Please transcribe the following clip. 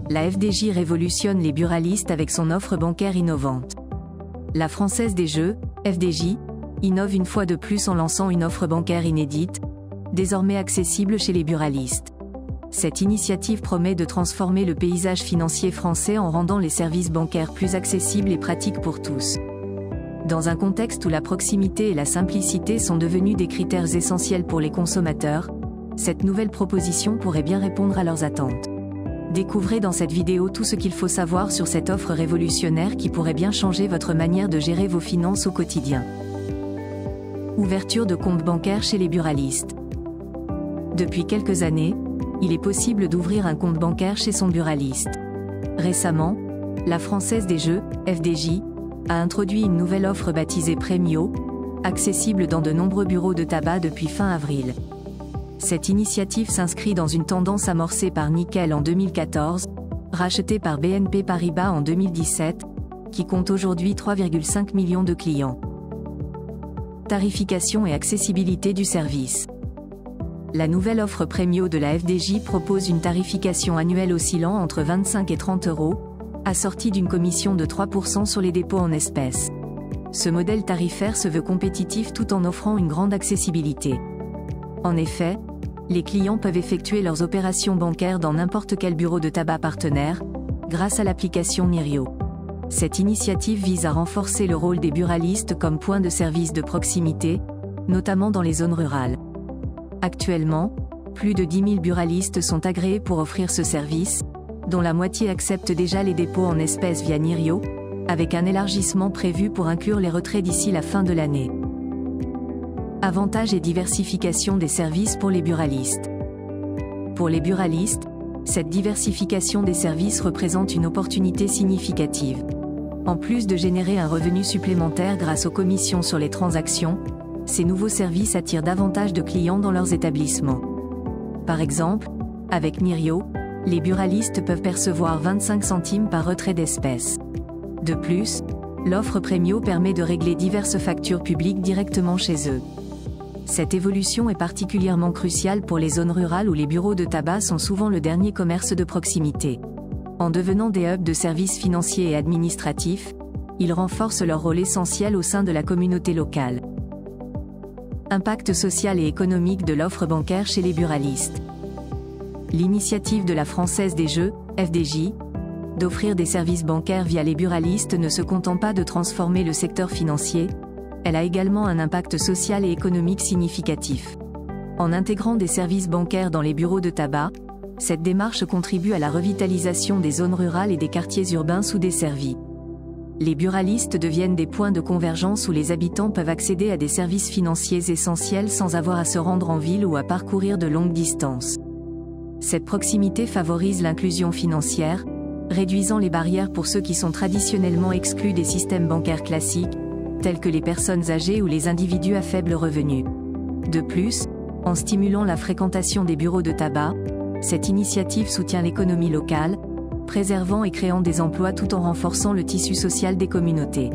la FDJ révolutionne les buralistes avec son offre bancaire innovante. La Française des Jeux, FDJ, innove une fois de plus en lançant une offre bancaire inédite, désormais accessible chez les buralistes. Cette initiative promet de transformer le paysage financier français en rendant les services bancaires plus accessibles et pratiques pour tous. Dans un contexte où la proximité et la simplicité sont devenus des critères essentiels pour les consommateurs, cette nouvelle proposition pourrait bien répondre à leurs attentes. Découvrez dans cette vidéo tout ce qu'il faut savoir sur cette offre révolutionnaire qui pourrait bien changer votre manière de gérer vos finances au quotidien. Ouverture de compte bancaire chez les buralistes. Depuis quelques années, il est possible d'ouvrir un compte bancaire chez son buraliste. Récemment, la Française des Jeux, FDJ, a introduit une nouvelle offre baptisée Premio, accessible dans de nombreux bureaux de tabac depuis fin avril. Cette initiative s'inscrit dans une tendance amorcée par Nickel en 2014, rachetée par BNP Paribas en 2017, qui compte aujourd'hui 3,5 millions de clients. Tarification et accessibilité du service. La nouvelle offre Premio de la FDJ propose une tarification annuelle oscillant entre 25 et 30 euros, assortie d'une commission de 3% sur les dépôts en espèces. Ce modèle tarifaire se veut compétitif tout en offrant une grande accessibilité. En effet, les clients peuvent effectuer leurs opérations bancaires dans n'importe quel bureau de tabac partenaire, grâce à l'application Nirio. Cette initiative vise à renforcer le rôle des buralistes comme point de service de proximité, notamment dans les zones rurales. Actuellement, plus de 10 000 buralistes sont agréés pour offrir ce service, dont la moitié accepte déjà les dépôts en espèces via Nirio, avec un élargissement prévu pour inclure les retraits d'ici la fin de l'année. Avantages et diversification des services pour les buralistes. Pour les buralistes, cette diversification des services représente une opportunité significative. En plus de générer un revenu supplémentaire grâce aux commissions sur les transactions, ces nouveaux services attirent davantage de clients dans leurs établissements. Par exemple, avec Nirio, les buralistes peuvent percevoir 25 centimes par retrait d'espèces. De plus, l'offre Premio permet de régler diverses factures publiques directement chez eux. Cette évolution est particulièrement cruciale pour les zones rurales où les bureaux de tabac sont souvent le dernier commerce de proximité. En devenant des hubs de services financiers et administratifs, ils renforcent leur rôle essentiel au sein de la communauté locale. Impact social et économique de l'offre bancaire chez les buralistes. L'initiative de la Française des Jeux, FDJ, d'offrir des services bancaires via les buralistes ne se content pas de transformer le secteur financier, elle a également un impact social et économique significatif. En intégrant des services bancaires dans les bureaux de tabac, cette démarche contribue à la revitalisation des zones rurales et des quartiers urbains sous-desservis. Les buralistes deviennent des points de convergence où les habitants peuvent accéder à des services financiers essentiels sans avoir à se rendre en ville ou à parcourir de longues distances. Cette proximité favorise l'inclusion financière, réduisant les barrières pour ceux qui sont traditionnellement exclus des systèmes bancaires classiques, tels que les personnes âgées ou les individus à faible revenu. De plus, en stimulant la fréquentation des bureaux de tabac, cette initiative soutient l'économie locale, préservant et créant des emplois tout en renforçant le tissu social des communautés.